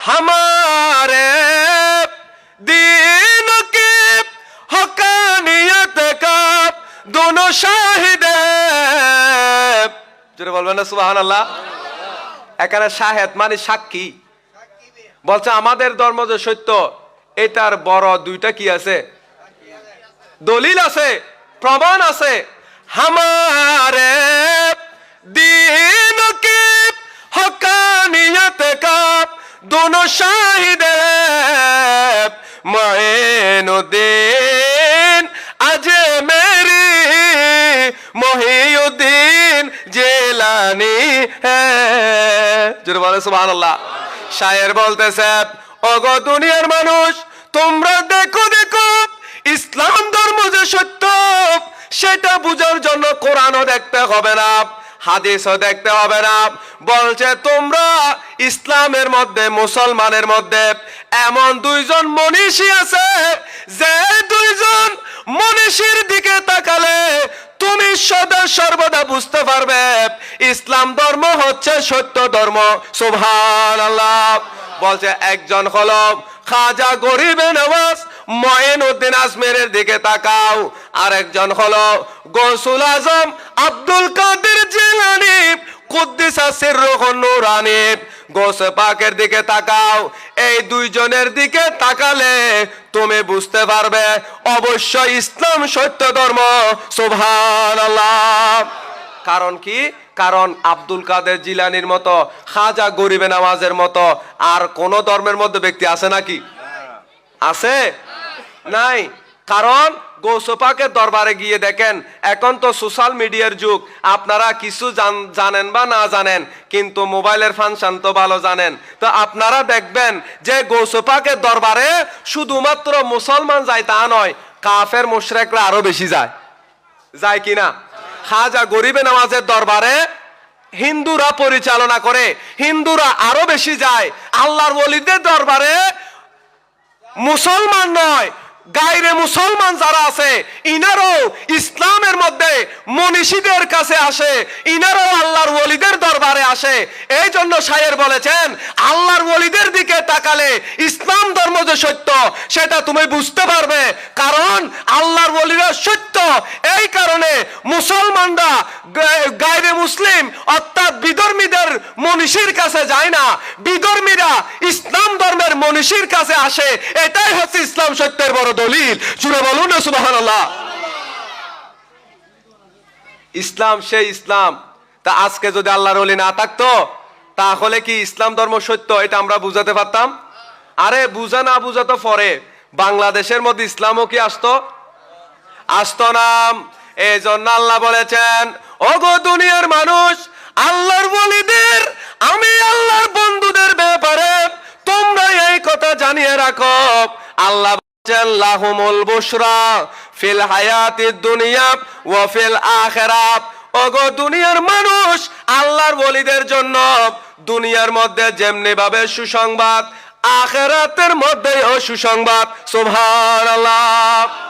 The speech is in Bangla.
हमारे दीन की हकानियत का दोनों शाहिद জোরে বলবেন না সুবহানাল্লাহ। এখানে শাহেদ মানে সাক্ষী। বলছে আমাদের ধর্ম যে সত্য এটার বড় দুইটা কি আছে, দলিল আছে, প্রমাণ আছে। हमारे दीन की हकानियत का दोनों शाहिद मोइनुद्दीन अजमेरी मोहिउद्दीन जिलानी है। জোরে বলে সুবহানাল্লাহ। শায়ের বলতেছে, ওগো দুনিয়ার মানুষ, তোমরা দেখো দেখো ইসলাম ধর্ম যে সত্য সেটা বুঝার জন্য কোরআনও দেখতে হবে না, হাদিসও দেখতে হবে না। বলছে তোমরা ইসলামের মধ্যে, মুসলমানের মধ্যে এমন দুইজন মনীষী আছে, যে দুইজন মনীষীর দিকে তাকালে তুমি সদা সর্বদা বুঝতে পারবে ইসলাম ধর্ম হচ্ছে সত্য ধর্ম। সুবহানাল্লাহ। বলছে একজন হলো খাজা গরিবে নওয়াজ মঈনুদ্দিন আজমেরের দিকে তাকাও, আর একজন হলো গৌসুল আজম আব্দুল কাদের জিলানী কুদ্দিসা সিররুহু নূরানী। গৌসে পাকের দিকে তাকাও। এই দুইজনের দিকে তাকালে তুমি বুঝতে পারবে অবশ্যই ইসলাম সত্য ধর্ম। সুবহানাল্লাহ। কারণ কি? কারণ আব্দুল কাদের জিলানির মতো, খাজা গরিবে নওয়াজের মতো আর কোন ধর্মের মধ্যে ব্যক্তি আছে নাকি? আছে? নাই। কারণ গৌসে পাকের দরবারে গিয়ে দেখেন, এখন তো সোশ্যাল মিডিয়ার যুগ, আপনারা কিছু জানেন বা না জানেন, কিন্তু মোবাইলের ফাংশন তো ভালো জানেন। তো আপনারা দেখবেন যে গৌসে পাকের দরবারে শুধুমাত্র মুসলমান যায় তা নয়, কাফের মুশরিকরা আরো বেশি যায়। যায় কিনা? খাজা গরিবে নওয়াজের দরবারে হিন্দুরা পরিচালনা করে, হিন্দুরা আরো বেশি যায়। আল্লাহর ওলিদের দরবারে মুসলমান নয়, গায়রে মুসলমান যারা আছে ইনারও ইসলামের মধ্যে মনীষীদের কাছে আসে, ইনারও আল্লাহর ওলিদের দরবারে আসে। এই জন্য শায়ের বলেছেন, আল্লাহর ওলিদের দিকে তাকালে ইসলাম ধর্ম যে সত্য সেটা তুমি বুঝতে পারবে, কারণ আল্লাহর ওলিরা সত্য। এই কারণে মুসলমানরা গায়রে মুসলিম অর্থাৎ বিধর্মীদের মনীষীর কাছে যায় না, বিধর্মীরা ইসলাম ধর্মের মনীষীর কাছে আসে। এটাই হচ্ছে ইসলাম সত্যের বড় দলিল। জুড়ে বলুন না সুবহানাল্লাহ। ইসলাম সেই ইসলাম। তা আজকে যদি আল্লাহর ওলি না থাকতো তাহলে কি ইসলাম ধর্ম সত্য এটা আমরা বুঝাতে পারতাম? আরে বুঝা না বুঝা তো পরে, বাংলাদেশের মধ্যে ইসলামও কি আসতো? আসতো না। এই জন্য আল্লাহ বলেছেন, ওগো দুনিয়ার মানুষ, আল্লাহর ওলিদের, আমি আল্লাহর বন্ধুদের ব্যাপারে তোমরা এই কথা জানিয়ে রাখো। আল্লাহ লাহুমুল বুশরা ফিল হায়াতিদ দুনিয়া ওয়া ফিল আখিরাত। ওগো দুনিয়ার মানুষ, আল্লাহর ওলিদের জন্য দুনিয়ার মধ্যে যেমনি ভাবে সুসংবাদ, আখিরাতের মধ্যেও সুসংবাদ। সুবহানাল্লাহ।